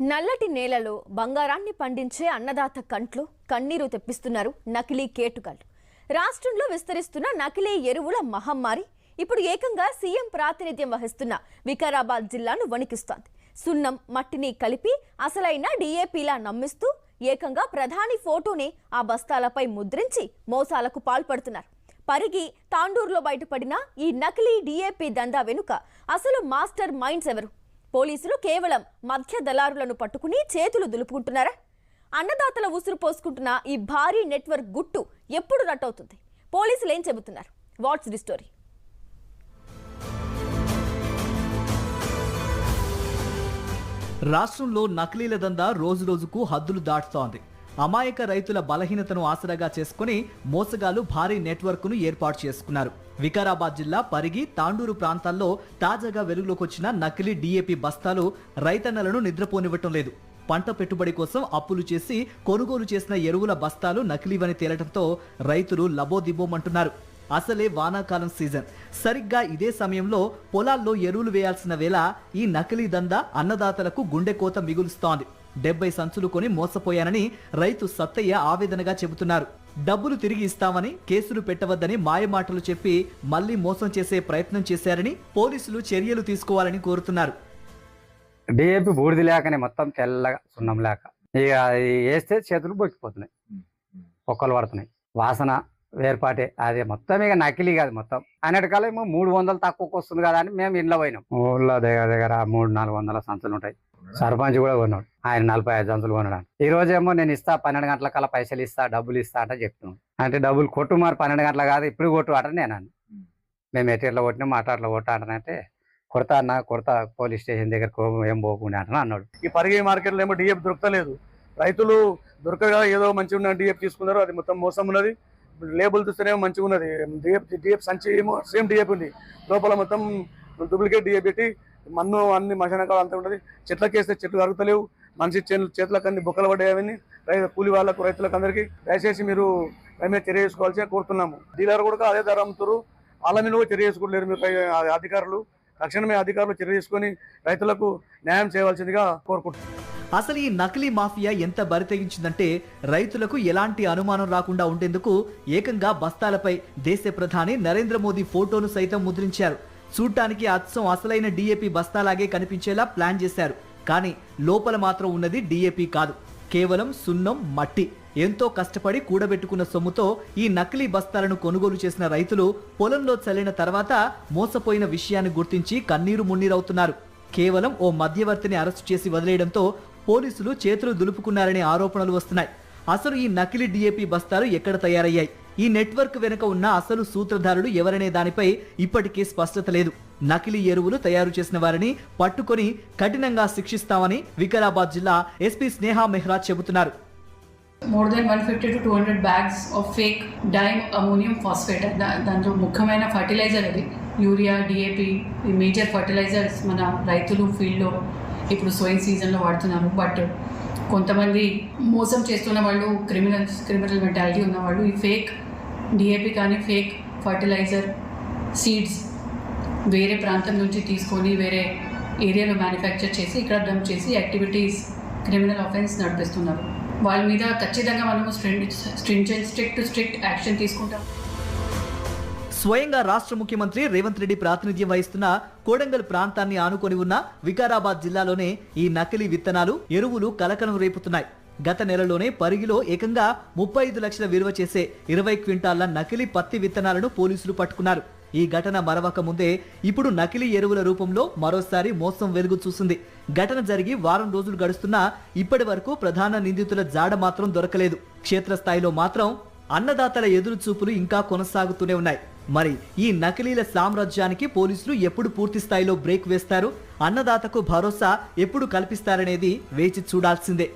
నల్లటి నేలలో బంగారాన్ని పండించే అన్నదాత కంట్లు కన్నీరు తెప్పిస్తున్నారు నకిలీ కేటుగాళ్లు. రాష్ట్రంలో విస్తరిస్తున్న నకిలీ ఎరువుల మహమ్మారి ఇప్పుడు ఏకంగా సీఎం ప్రాతినిధ్యం వహిస్తున్న వికారాబాద్ జిల్లాను వణికిస్తోంది. సున్నం మట్టిని కలిపి అసలైన డీఏపీలా నమ్మిస్తూ ఏకంగా ప్రధాని ఫోటోని ఆ బస్తాలపై ముద్రించి మోసాలకు పాల్పడుతున్నారు. పరిగి తాండూరులో బయటపడిన ఈ నకిలీ డీఏపీ దందా వెనుక అసలు మాస్టర్ మైండ్స్ ఎవరు? పోలీసులు కేవలం మధ్య దళారులను పట్టుకుని చేతులు దులుపుకుంటున్నారా? అన్నదాతల ఉసురు పోసుకుంటున్న ఈ భారీ నెట్వర్క్ గుట్టు ఎప్పుడు రట్టవుతుంది? పోలీసులు ఏం చెబుతున్నారు? What's the story? రాష్ట్రంలో నకిలీల దందా రోజు రోజుకు హద్దులు దాటుతోంది. అమాయక రైతుల బలహీనతను ఆసరాగా చేసుకుని మోసగాళ్లు భారీ నెట్వర్క్ను ఏర్పాటు చేసుకున్నారు. వికారాబాద్ జిల్లా పరిగి తాండూరు ప్రాంతాల్లో తాజాగా వెలుగులోకి వచ్చిన నకిలీ డీఏపీ బస్తాలు రైతన్నలను నిద్రపోనివ్వటం లేదు. పంట పెట్టుబడి కోసం అప్పులు చేసి కొనుగోలు చేసిన ఎరువుల బస్తాలు నకిలీవని తేలటంతో రైతులు లబోదిబోమంటున్నారు. అసలే వానాకాలం సీజన్. సరిగ్గా ఇదే సమయంలో పొలాల్లో ఎరువులు వేయాల్సిన వేళ ఈ నకిలీ దందా అన్నదాతలకు గుండెకోత మిగులుస్తోంది. 70 సంచులు కొని మోసపోయానని రైతు సత్తయ్య ఆవేదనగా చెబుతున్నారు. డబ్బులు తిరిగి ఇస్తామని, కేసులు పెట్టవద్దని మాయమాటలు చెప్పి మళ్లీ మోసం చేసే ప్రయత్నం చేశారని పోలీసులు చర్యలు తీసుకోవాలని కోరుతున్నారు. డిఏపి బూడిది లేకనే మొత్తం తెల్లగా సున్నం లేక ఇక వేస్తే చేతులు బొక్కిపోతున్నాయి, పొక్కలు పడుతున్నాయి, వాసన వేర్పాటే. అది మొత్తం ఇక నకిలీ కాదు. మొత్తం అన్నిటికాలేమో 300 తక్కువకి వస్తుంది కదా అని మేము ఇంట్లో పోయినాం. ఊళ్ళో దగ్గర 300-400 సంచులు ఉంటాయి. సర్పంచ్ కూడా కొన్నాడు, ఆయన 45 సంచులు కొన్నాడు. ఈ రోజేమో నేను ఇస్తా 12 గంటలకల్లా పైసలు ఇస్తా, డబ్బులు ఇస్తా అంటే చెప్తున్నాను. అంటే డబ్బులు కొట్టు మరి 12 గంటల కాదు ఇప్పుడు కొట్టు అట నేను అన్న. మేము ఎట్లా కొట్టినాం అట్లా కొట్ట అంటే కొడతా అన్న, కొడతా పోలీస్ స్టేషన్ దగ్గర ఏం పోకుండా అంటున్నా అన్నాడు. ఈ పరిగి మార్కెట్లో ఏమో డిఎఫ్ దొరకలేదు. రైతులు దొరకగా ఏదో మంచిగా ఉన్న డిఎఫ్ తీసుకున్నారు. అది మొత్తం మోసం ఉన్నది. లేబుల్ చూస్తేనేమో మంచిగా ఉన్నది. డిఎఫ్ సంచి ఏమో సేమ్ డిఎఫ్ ఉంది, లోపల మొత్తం డూప్లికేట్ డిఎఫ్ పెట్టి మన్ను అన్ని మశానకాలు అంతా ఉంటుంది. చెట్లకి వేస్తే చెట్లు అరుగుతలేవు, మనిషి చేతులకు అన్ని బొక్కలు పడ్డాయని కూలి వాళ్ళకు రైతులకు అందరికీ దయచేసి మీరు మీద చర్య చేసుకోవాల్సి కోరుతున్నాము. డీలర్ కూడా అదే ధర అమ్ముతారు, వాళ్ళ మీద కూడా చర్య చేసుకోలేరు. మీరు అధికారులు తక్షణమే అధికారులు చర్య తీసుకొని రైతులకు న్యాయం చేయవలసిందిగా కోరుకుంటున్నాం. అసలు ఈ నకిలీ మాఫియా ఎంత బరితెగించిందంటే రైతులకు ఎలాంటి అనుమానం రాకుండా ఉండేందుకు ఏకంగా బస్తాలపై దేశ ప్రధాని నరేంద్ర మోదీ ఫోటోను సైతం ముద్రించారు. చూడ్డానికి అచ్చం అసలైన డీఏపీ బస్తాలాగే కనిపించేలా ప్లాన్ చేశారు. కానీ లోపల మాత్రం ఉన్నది డీఏపీ కాదు, కేవలం సున్నం మట్టి. ఎంతో కష్టపడి కూడబెట్టుకున్న సొమ్ముతో ఈ నకిలీ బస్తాలను కొనుగోలు చేసిన రైతులు పొలంలో చల్లిన తర్వాత మోసపోయిన విషయాన్ని గుర్తించి కన్నీరు మున్నీరవుతున్నారు. కేవలం ఓ మధ్యవర్తిని అరెస్టు చేసి వదిలేయడంతో పోలీసులు చేతులు దులుపుకున్నారనే ఆరోపణలు వస్తున్నాయి. అసలు ఈ నకిలీ డీఏపీ బస్తాలు ఎక్కడ తయారయ్యాయి? ఈ నెట్వర్క్ వెనుక ఉన్న అసలు సూత్రధారులు ఎవరనే దానిపై ఇప్పటికీ స్పష్టత లేదు. నకిలీ ఎరువులు తయారు చేసిన వారిని పట్టుకొని కఠినంగా శిక్షిస్తామని వికారాబాద్ జిల్లా ఎస్పీ స్నేహా మెహ్రా చెబుతున్నారు. More than 150 to 200 bags of fake diammonium phosphate. దాంట్లో ముఖ్యమైన ఫర్టిలైజర్ అది యూరియా, డిఏపి, ఈ మేజర్ ఫర్టిలైజర్స్ మన రైతులు ఫీల్డ్లో ఇప్పుడు సోయింగ్ సీజన్లో వాడుతున్నారు. బట్ కొంతమంది మోసం చేస్తున్న వాళ్ళు క్రిమినల్ మెంటాలిటీ ఉన్నవాళ్ళు ఈ ఫేక్ డిఏపి కానీ ఫేక్ ఫర్టిలైజర్ సీడ్స్ వేరే ప్రాంతం నుంచి తీసుకొని వేరే ఏరియాలో మ్యానుఫ్యాక్చర్ చేసి ఇక్కడ డంప్ చేసి యాక్టివిటీస్ క్రిమినల్ ఆఫెన్స్ నడిపిస్తున్నారు. వాళ్ళ మీద ఖచ్చితంగా మనము స్ట్రిక్ట్ యాక్షన్ తీసుకుంటాం. స్వయంగా రాష్ట్ర ముఖ్యమంత్రి రేవంత్ రెడ్డి ప్రాతినిధ్యం వహిస్తున్న కోడంగల్ ప్రాంతాన్ని ఆనుకొని ఉన్న వికారాబాద్ జిల్లాలోనే ఈ నకిలీ విత్తనాలు, ఎరువులు కలకలం రేపుతున్నాయి. గత నెలలోనే పరిగిలో ఏకంగా 35 లక్షల విలువ చేసే 20 క్వింటాళ్ల నకిలీ పత్తి విత్తనాలను పోలీసులు పట్టుకున్నారు. ఈ ఘటన మరవక ముందే ఇప్పుడు నకిలీ ఎరువుల రూపంలో మరోసారి మోసం వెలుగు చూసింది. ఘటన జరిగి వారం రోజులు గడుస్తున్నా ఇప్పటి వరకు ప్రధాన నిందితుల జాడ మాత్రం దొరకలేదు. క్షేత్రస్థాయిలో మాత్రం అన్నదాతల ఎదురు చూపులు ఇంకా కొనసాగుతూనే ఉన్నాయి. మరి ఈ నకిలీల సామ్రాజ్యానికి పోలీసులు ఎప్పుడు పూర్తి స్థాయిలో బ్రేక్ వేస్తారు? అన్నదాతకు భరోసా ఎప్పుడు కల్పిస్తారనేది వేచి చూడాల్సిందే.